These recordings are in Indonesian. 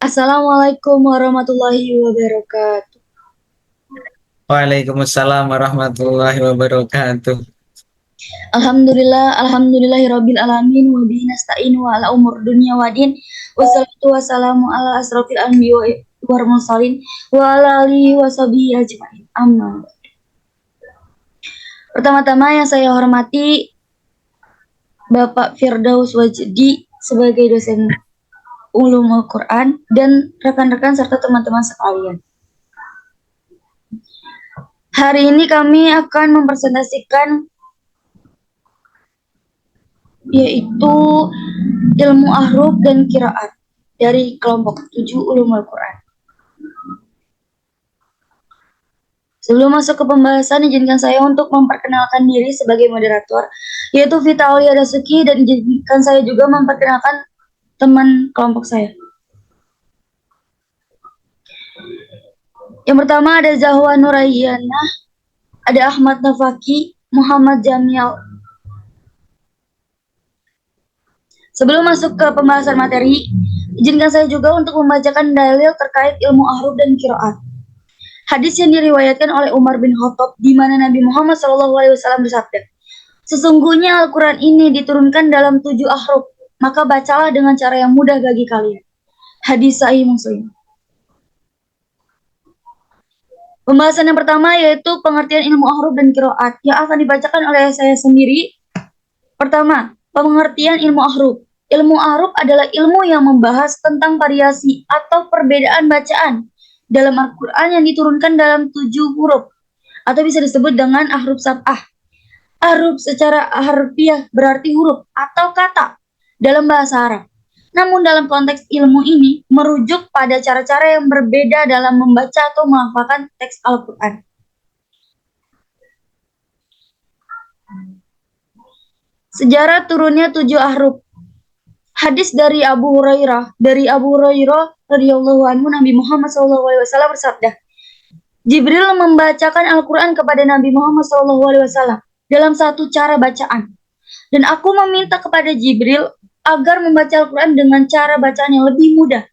Assalamualaikum warahmatullahi wabarakatuh. Waalaikumsalam warahmatullahi wabarakatuh. Alhamdulillahirabbil alamin wa bihi nasta'inu ala umur dunya waddin. Wassalatu wassalamu ala asrofil anbiya'i wal mursalin wa ala alihi washabihi ajmain. Amma. Pertama-tama yang saya hormati Bapak Firdaus Wajdi sebagai dosen Ulumul Quran dan rekan-rekan serta teman-teman sekalian. Hari ini kami akan mempresentasikan yaitu ilmu ahruf dan qiraat dari kelompok 7 Ulumul Quran. Sebelum masuk ke pembahasan, izinkan saya untuk memperkenalkan diri sebagai moderator, yaitu Vita Aulia Dasuki, dan izinkan saya juga memperkenalkan teman kelompok saya. Yang pertama ada Zahwa Nurayyana, ada Ahmad Nafaki, Muhammad Jamil. Sebelum masuk ke pembahasan materi, izinkan saya juga untuk membacakan dalil terkait ilmu ahruf dan qiraat. Hadis yang diriwayatkan oleh Umar bin Khattab di mana Nabi Muhammad SAW bersabda, "Sesungguhnya Al-Quran ini diturunkan dalam 7 ahruf, maka bacalah dengan cara yang mudah bagi kalian." Hadis Sahih Muslim. Pembahasan yang pertama yaitu pengertian ilmu ahruf dan qiraat yang akan dibacakan oleh saya sendiri. Pertama, pengertian ilmu ahruf. Ilmu ahruf adalah ilmu yang membahas tentang variasi atau perbedaan bacaan dalam Al-Quran yang diturunkan dalam 7 huruf, atau bisa disebut dengan ahruf sab'ah. Ahruf secara harfiah berarti huruf atau kata dalam bahasa Arab. Namun dalam konteks ilmu ini merujuk pada cara-cara yang berbeda dalam membaca atau menghafalkan teks Al-Quran. Sejarah turunnya 7 ahruf. Hadis dari Abu Hurairah radhiyallahu anhu, Nabi Muhammad SAW bersabda, Jibril membacakan Al-Quran kepada Nabi Muhammad SAW dalam satu cara bacaan. Dan aku meminta kepada Jibril agar membaca Al-Quran dengan cara bacaan yang lebih mudah.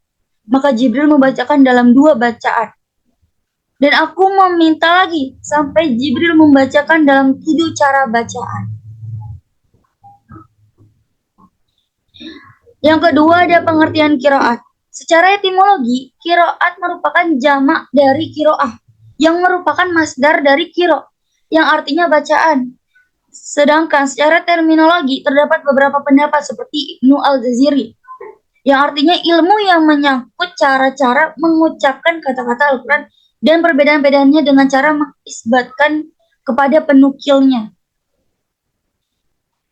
Maka Jibril membacakan dalam 2 bacaan. Dan aku meminta lagi sampai Jibril membacakan dalam 7 cara bacaan. Yang kedua ada pengertian qiraat. Secara etimologi, qiraat merupakan jamak dari qiroah, yang merupakan masdar dari qiro, yang artinya bacaan. Sedangkan secara terminologi terdapat beberapa pendapat seperti Ibnu Al-Jaziri, yang artinya ilmu yang menyangkut cara-cara mengucapkan kata-kata Al-Quran dan perbedaan-pedaannya dengan cara mengisbatkan kepada penukilnya.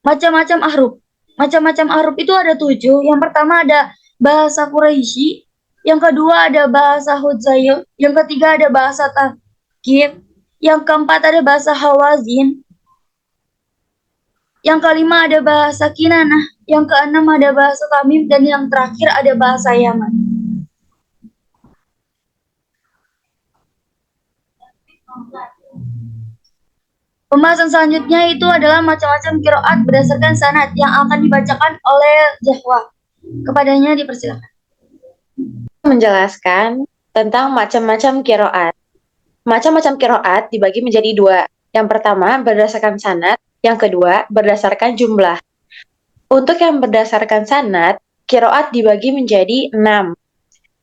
Macam-macam ahruf. Macam-macam ahruf itu ada 7. Yang pertama ada bahasa Quraisy, yang kedua ada bahasa Hudzail, yang ketiga ada bahasa Takif, yang keempat ada bahasa Hawazin, yang kelima ada bahasa Kinanah, yang keenam ada bahasa Tamim, dan yang terakhir ada bahasa Yaman. Pembahasan selanjutnya itu adalah macam-macam qiraat berdasarkan sanad yang akan dibacakan oleh Zahwa. Kepadanya dipersilakan. Menjelaskan tentang macam-macam qiraat. Macam-macam qiraat dibagi menjadi 2. Yang pertama berdasarkan sanad, yang kedua berdasarkan jumlah. Untuk yang berdasarkan sanad, qiraat dibagi menjadi 6.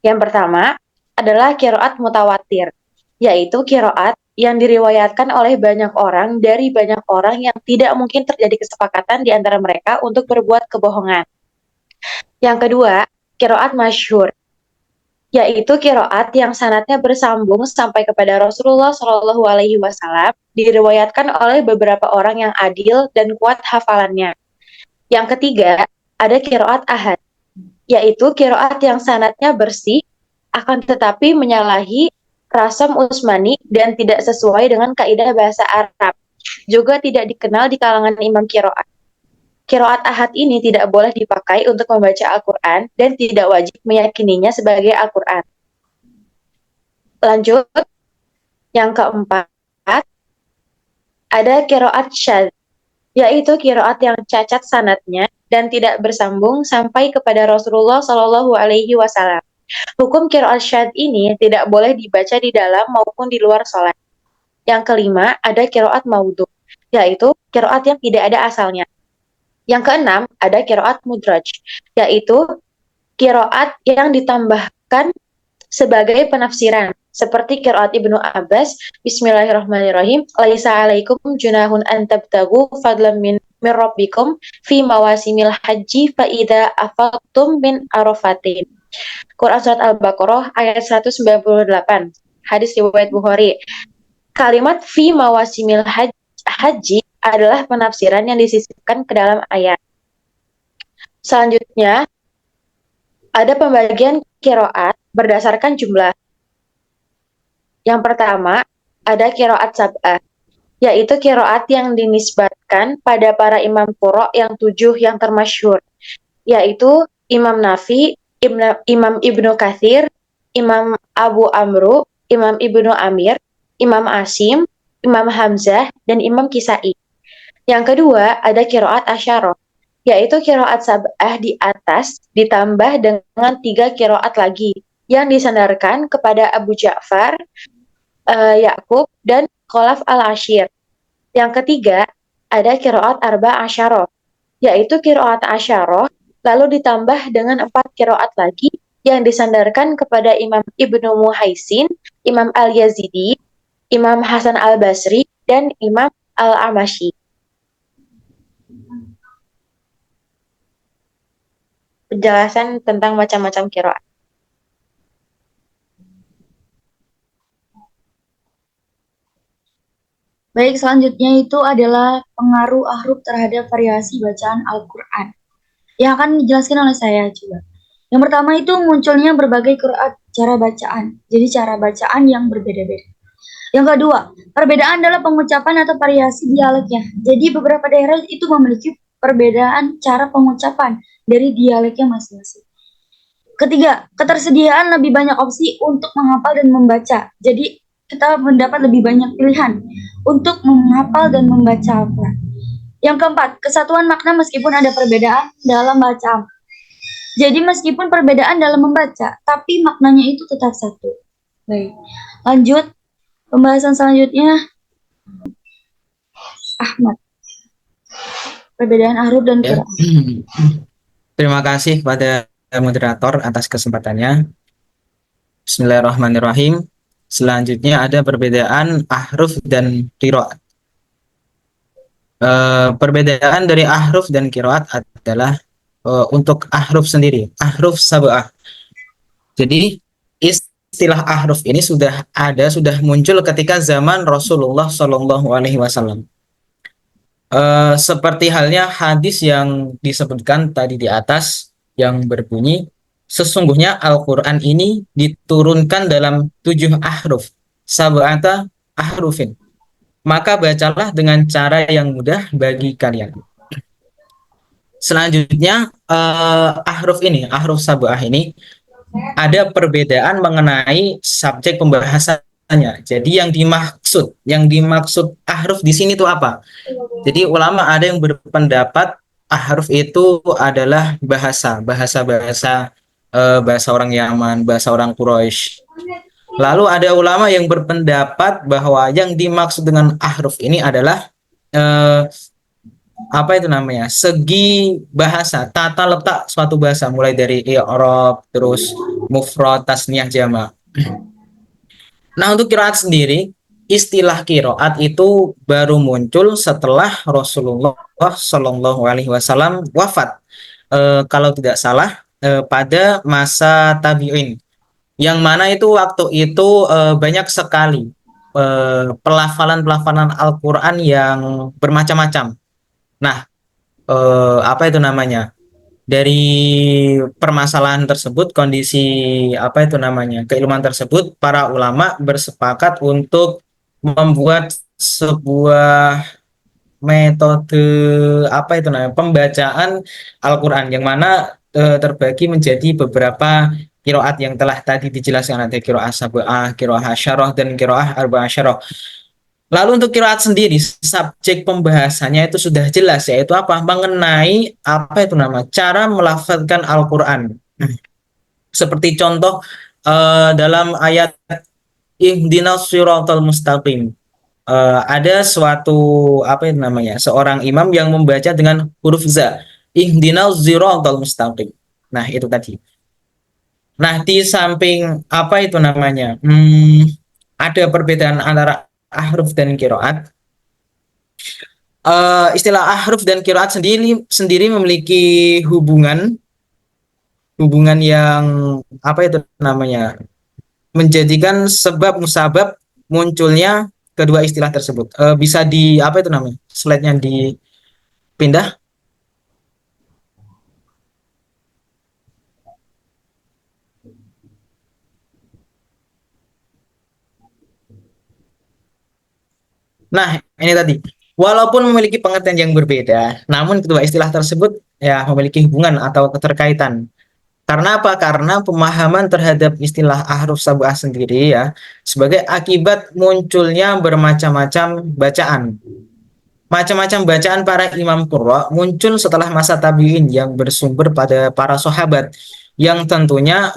Yang pertama adalah qiraat mutawatir, yaitu qiraat yang diriwayatkan oleh banyak orang dari banyak orang yang tidak mungkin terjadi kesepakatan di antara mereka untuk berbuat kebohongan. Yang kedua, qiraat masyhur, yaitu qiraat yang sanadnya bersambung sampai kepada Rasulullah Shallallahu Alaihi Wasallam, diriwayatkan oleh beberapa orang yang adil dan kuat hafalannya. Yang ketiga, ada qiraat ahad, yaitu qiraat yang sanadnya bersih, akan tetapi menyalahi Rasam Utsmani dan tidak sesuai dengan kaidah bahasa Arab. Juga tidak dikenal di kalangan imam qiraat. Qiraat ahad ini tidak boleh dipakai untuk membaca Al-Quran dan tidak wajib meyakininya sebagai Al-Quran. Lanjut, yang keempat, ada qiraat syadz, yaitu qiraat yang cacat sanadnya dan tidak bersambung sampai kepada Rasulullah Shallallahu Alaihi Wasallam. Hukum qiraat syadz ini tidak boleh dibaca di dalam maupun di luar sholat. Yang kelima, ada qiraat maudhu, yaitu qiraat yang tidak ada asalnya. Yang keenam, ada qiraat mudraj, yaitu qiraat yang ditambahkan sebagai penafsiran, seperti qiraat Ibnu Abbas, Bismillahirrahmanirrahim, laisa alaikum junahun an tabtagu fadlan min rabbikum fi mawasimil haji fa idza afaqtum min arafatin. Quran surat Al-Baqarah ayat 198. Hadis riwayat Bukhari. Kalimat fi mawasimil haji adalah penafsiran yang disisipkan ke dalam ayat. Selanjutnya, ada pembagian qiraat berdasarkan jumlah. Yang pertama, ada qiraat sab'ah, yaitu qiraat yang dinisbatkan pada para imam qurra yang 7 yang termasyhur, yaitu Imam Nafi, Imam Ibnu Katsir, Imam Abu Amru, Imam Ibnu Amir, Imam Asim, Imam Hamzah, dan Imam Kisai. Yang kedua, ada qiraat asyarah, yaitu qiraat sab'ah di atas ditambah dengan 3 qiraat lagi yang disandarkan kepada Abu Ja'far, Ya'qub, dan Khalaf al-Ashir. Yang ketiga, ada qiraat arba asyarah, yaitu qiraat asyarah lalu ditambah dengan 4 qiraat lagi yang disandarkan kepada Imam Ibnu Muhaisin, Imam Al-Yazidi, Imam Hasan Al-Basri, dan Imam Al-Amashi. Penjelasan tentang macam-macam qiraat. Baik, selanjutnya itu adalah pengaruh ahruf terhadap variasi bacaan Al-Quran, yang akan dijelaskan oleh saya juga. Yang pertama itu munculnya berbagai qiraat cara bacaan, jadi cara bacaan yang berbeda-beda. Yang kedua, perbedaan dalam pengucapan atau variasi dialeknya. Jadi beberapa daerah itu memiliki perbedaan cara pengucapan dari dialeknya masing-masing. Ketiga, ketersediaan lebih banyak opsi untuk menghafal dan membaca. Jadi kita mendapat lebih banyak pilihan untuk menghafal dan membaca Al-Quran. Yang keempat, kesatuan makna meskipun ada perbedaan dalam bacaan. Jadi meskipun perbedaan dalam membaca, tapi maknanya itu tetap satu. Baik, lanjut pembahasan selanjutnya. Ahmad, perbedaan ahruf dan Ya. qiraat. Terima kasih pada moderator atas kesempatannya. Bismillahirrahmanirrahim. Selanjutnya ada perbedaan ahruf dan qiraat. Perbedaan dari ahruf dan qiraat adalah untuk ahruf sendiri, ahruf sab'ah. Jadi istilah ahruf ini sudah muncul ketika zaman Rasulullah Shallallahu Alaihi Wasallam. Seperti halnya hadis yang disebutkan tadi di atas yang berbunyi, sesungguhnya Al-Quran ini diturunkan dalam 7 ahruf, sab'ata ahrufin. Maka bacalah dengan cara yang mudah bagi kalian. Selanjutnya ahruf sab'ah ini ada perbedaan mengenai subjek pembahasannya. Jadi yang dimaksud ahruf di sini itu apa? Jadi ulama ada yang berpendapat ahruf itu adalah bahasa orang Yaman, bahasa orang Quraisy. Lalu ada ulama yang berpendapat bahwa yang dimaksud dengan ahruf ini adalah segi bahasa, tata letak suatu bahasa, mulai dari i'rab, terus mufrad, tasniyah, jama'. Nah, untuk qiraat sendiri, istilah qiraat itu baru muncul setelah Rasulullah Shallallahu Alaihi Wasallam wafat. Kalau tidak salah, pada masa tabi'in, yang mana itu waktu itu banyak sekali pelafalan Al-Quran yang bermacam-macam. Nah, dari permasalahan tersebut, keilmuan tersebut, para ulama bersepakat untuk membuat sebuah metode pembacaan Al-Quran yang mana terbagi menjadi beberapa qiraat yang telah tadi dijelaskan, ada qiraat sab'ah, qiraat asyarah, dan qiraat arba asyarah. Lalu untuk qiraat sendiri, subjek pembahasannya itu sudah jelas, yaitu mengenai cara melafazkan Al-Quran. Seperti contoh dalam ayat ihdinas siratal mustaqim. Ada suatu apa itu namanya? Seorang imam yang membaca dengan huruf za. Ihdinas siratal mustaqim. Nah, itu tadi. Nah, di samping apa itu namanya? Ada perbedaan antara ahruf dan kiroat. Istilah ahruf dan kiroat sendiri sendiri memiliki hubungan yang apa itu namanya? Menjadikan sebab musabab munculnya kedua istilah tersebut. Bisa di apa itu namanya? Slide-nya dipindah. Nah, ini tadi. Walaupun memiliki pengertian yang berbeda, namun kedua istilah tersebut ya memiliki hubungan atau keterkaitan. Karena apa? Karena pemahaman terhadap istilah ahruf sab'ah sendiri ya sebagai akibat munculnya bermacam-macam bacaan. Macam-macam bacaan para imam qurra muncul setelah masa tabi'in yang bersumber pada para sahabat yang tentunya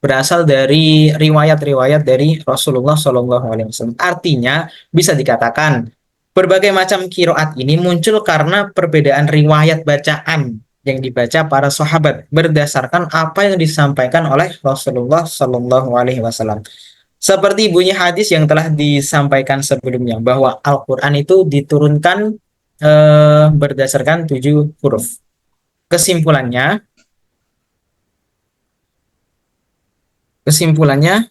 berasal dari riwayat-riwayat dari Rasulullah Shallallahu Alaihi Wasallam. Artinya bisa dikatakan berbagai macam kiroat ini muncul karena perbedaan riwayat bacaan yang dibaca para sahabat berdasarkan apa yang disampaikan oleh Rasulullah Shallallahu Alaihi Wasallam. Seperti bunyi hadis yang telah disampaikan sebelumnya bahwa Al-Quran itu diturunkan berdasarkan 7 huruf. Kesimpulannya, kesimpulannya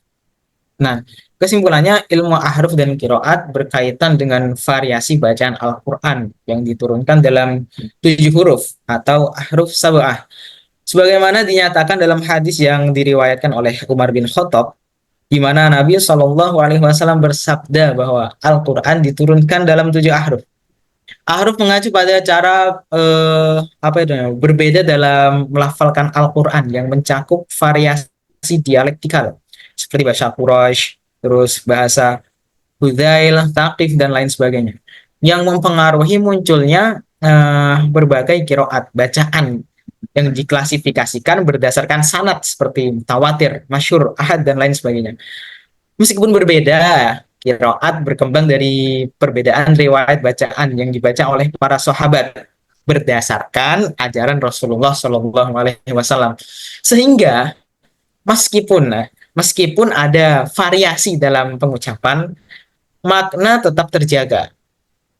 Nah, kesimpulannya ilmu ahruf dan kiroat berkaitan dengan variasi bacaan Al-Quran yang diturunkan dalam 7 huruf atau ahruf sab'ah. Sebagaimana dinyatakan dalam hadis yang diriwayatkan oleh Umar bin Khattab, di mana Nabi Shallallahu Alaihi Wasallam bersabda bahwa Al-Quran diturunkan dalam 7 ahruf. Ahruf mengacu pada cara apa itu berbeda dalam melafalkan Al-Quran yang mencakup variasi dialektikal seperti bahasa Quraisy, terus bahasa Hudzail, Taqif dan lain sebagainya. Yang mempengaruhi munculnya berbagai kiroat bacaan yang diklasifikasikan berdasarkan sanad seperti mutawatir, masyhur, ahad dan lain sebagainya. Meskipun berbeda, kiroat berkembang dari perbedaan riwayat bacaan yang dibaca oleh para sahabat berdasarkan ajaran Rasulullah Shallallahu Alaihi Wasallam. Sehingga meskipun ada variasi dalam pengucapan, makna tetap terjaga,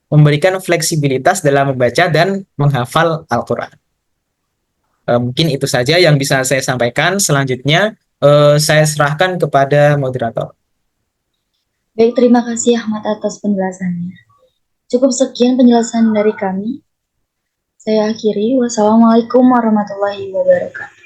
memberikan fleksibilitas dalam membaca dan menghafal Al-Quran. Mungkin itu saja yang bisa saya sampaikan. Selanjutnya, saya serahkan kepada moderator. Baik, terima kasih Ahmad atas penjelasannya. Cukup sekian penjelasan dari kami. Saya akhiri. Wassalamualaikum warahmatullahi wabarakatuh.